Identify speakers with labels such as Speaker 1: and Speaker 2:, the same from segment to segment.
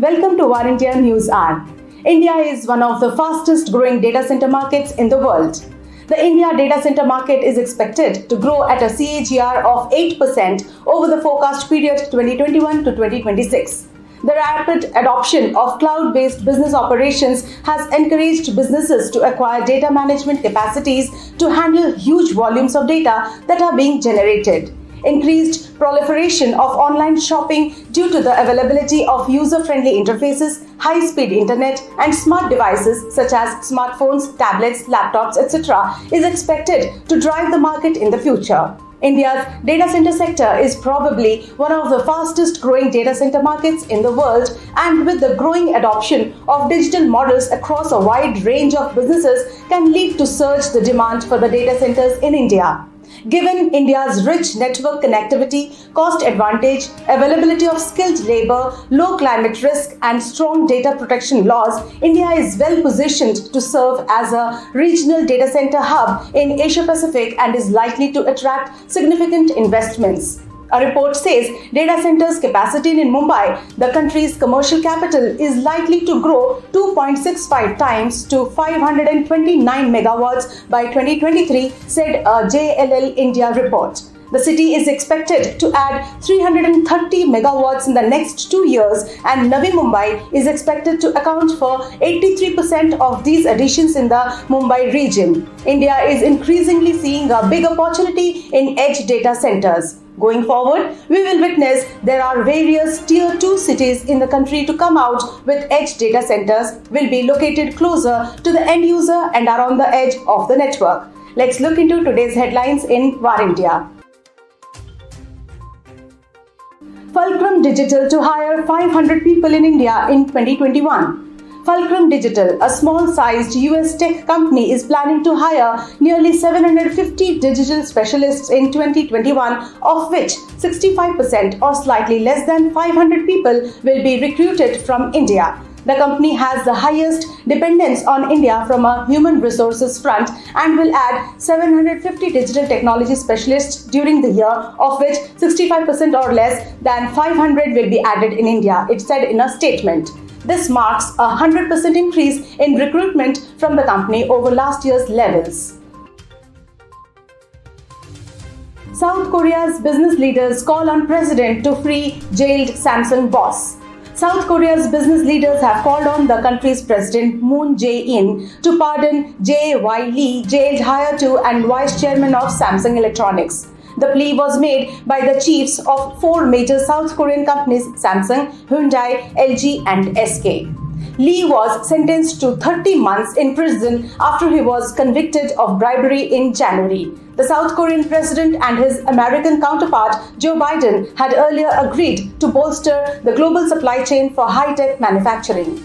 Speaker 1: Welcome to War India News Hour. India is one of the fastest growing data center markets in the world. The India data center market is expected to grow at a CAGR of 8% over the forecast period 2021 to 2026. The rapid adoption of cloud-based business operations has encouraged businesses to acquire data management capacities to handle huge volumes of data that are being generated. Increased proliferation of online shopping due to the availability of user-friendly interfaces, high-speed internet, and smart devices such as smartphones, tablets, laptops, etc. is expected to drive the market in the future. India's data center sector is probably one of the fastest growing data center markets in the world, and with the growing adoption of digital models across a wide range of businesses can lead to surge the demand for the data centers in India. Given India's rich network connectivity, cost advantage, availability of skilled labor, low climate risk, and strong data protection laws, India is well positioned to serve as a regional data center hub in Asia Pacific and is likely to attract significant investments. A report says data centers capacity in Mumbai, the country's commercial capital, is likely to grow 2.65 times to 529 megawatts by 2023, said a JLL India report. The city is expected to add 330 megawatts in the next 2 years, and Navi Mumbai is expected to account for 83% of these additions in the Mumbai region. India is increasingly seeing a big opportunity in edge data centers. Going forward, we will witness there are various Tier 2 cities in the country to come out with edge data centers, will be located closer to the end user and are on the edge of the network. Let's look into today's headlines in War India. Fulcrum Digital to hire 500 people in India in 2021. Fulcrum Digital, a small-sized US tech company, is planning to hire nearly 750 digital specialists in 2021, of which 65% or slightly less than 500 people will be recruited from India. The company has the highest dependence on India from a human resources front and will add 750 digital technology specialists during the year, of which 65% or less than 500 will be added in India, it said in a statement. This marks a 100% increase in recruitment from the company over last year's levels. South Korea's business leaders call on president to free jailed Samsung boss. South Korea's business leaders have called on the country's president Moon Jae-in to pardon Jae-Y Lee, jailed hire to and vice chairman of Samsung Electronics. The plea was made by the chiefs of 4 major South Korean companies: Samsung, Hyundai, LG, and SK. Lee was sentenced to 30 months in prison after he was convicted of bribery in January. The South Korean president and his American counterpart, Joe Biden, had earlier agreed to bolster the global supply chain for high-tech manufacturing.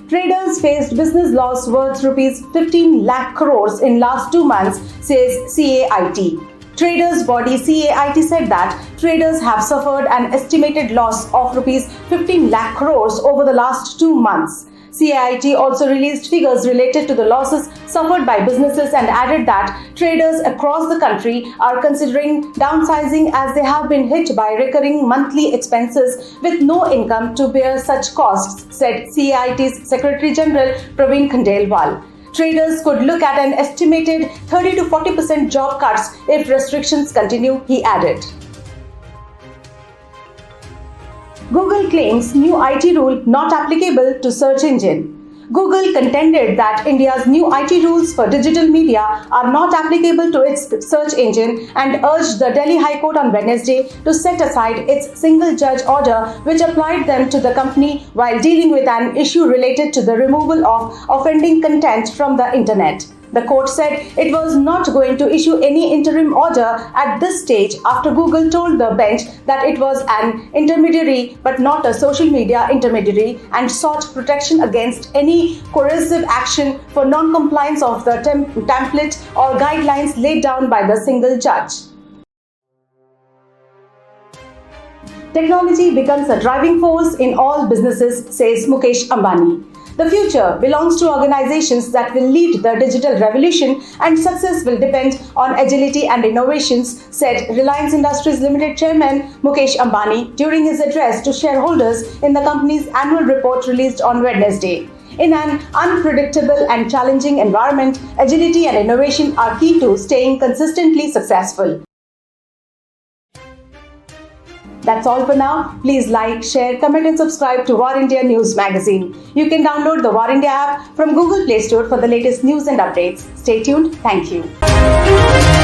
Speaker 1: Traders faced business loss worth rupees 15 lakh crores in last 2 months, says CAIT. Traders body CAIT said that traders have suffered an estimated loss of rupees 15 lakh crores over the last 2 months. CAIT also released figures related to the losses suffered by businesses and added that traders across the country are considering downsizing as they have been hit by recurring monthly expenses with no income to bear such costs, said CAIT's Secretary General Praveen Khandelwal. Traders could look at an estimated 30 to 40% job cuts if restrictions continue, he added. Google claims new IT rule not applicable to search engine. Google contended that India's new IT rules for digital media are not applicable to its search engine and urged the Delhi High Court on Wednesday to set aside its single-judge order which applied them to the company while dealing with an issue related to the removal of offending content from the internet. The court said it was not going to issue any interim order at this stage after Google told the bench that it was an intermediary but not a social media intermediary and sought protection against any coercive action for non-compliance of the template or guidelines laid down by the single judge. Technology becomes a driving force in all businesses, says Mukesh Ambani. The future belongs to organizations that will lead the digital revolution, and success will depend on agility and innovations, said Reliance Industries Limited Chairman Mukesh Ambani during his address to shareholders in the company's annual report released on Wednesday. In an unpredictable and challenging environment, agility and innovation are key to staying consistently successful. That's all for now. Please like, share, comment and subscribe to War India News Magazine. You can download the War India app from Google Play Store for the latest news and updates. Stay tuned. Thank you.